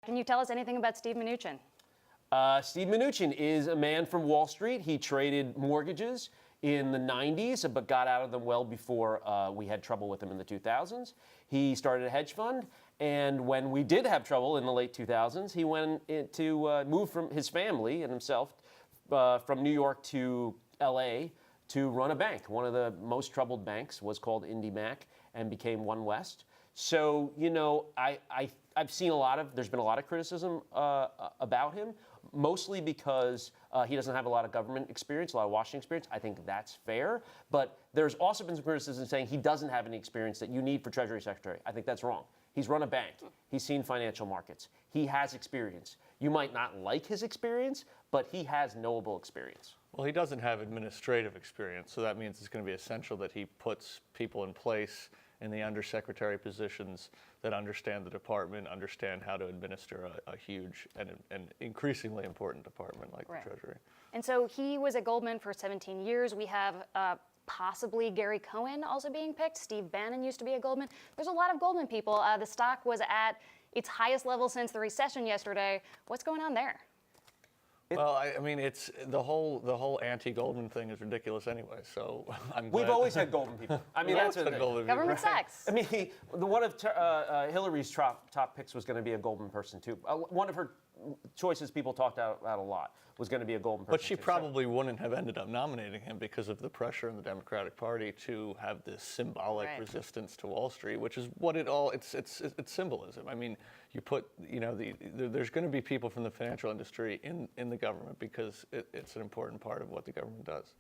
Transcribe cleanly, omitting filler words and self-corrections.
Can you tell us anything about Steve Mnuchin? Steve Mnuchin is a man from Wall Street. He traded mortgages in the 90s, but got out of them well before we had trouble with him in the 2000s. He started a hedge fund, and when we did have trouble in the late 2000s, he went to move from his family and himself from New York to L.A. to run a bank. One of the most troubled banks was called IndyMac and became One West. So, you know, I've seen there's been a lot of criticism about him, mostly because he doesn't have a lot of government experience, a lot of Washington experience. I think that's fair. But there's also been some criticism saying he doesn't have any experience that you need for Treasury Secretary. I think that's wrong. He's run a bank. He's seen financial markets. He has experience. You might not like his experience, but he has knowable experience. Well, he doesn't have administrative experience, so that means it's going to be essential that he puts people in place in the undersecretary positions that understand the department, understand how to administer a huge and increasingly important department like the Treasury. And so he was at Goldman for 17 years. We have possibly Gary Cohen also being picked. Steve Bannon used to be at Goldman. There's a lot of Goldman people. The stock was at its highest level since the recession yesterday. What's going on there? Well, I mean, it's the whole anti-Goldman thing is ridiculous anyway. So I'm glad. We've always had Goldman people. I mean, that's what Goldman Sachs. I mean, one of Hillary's top picks was going to be a Goldman person too. One of her choices people talked about a lot was going to be a Goldman person. But she probably wouldn't have ended up nominating him because of the pressure in the Democratic Party to have this symbolic resistance to Wall Street, which is what it's symbolism. I mean, you put, you know, there's going to be people from the financial industry in the government because it's an important part of what the government does.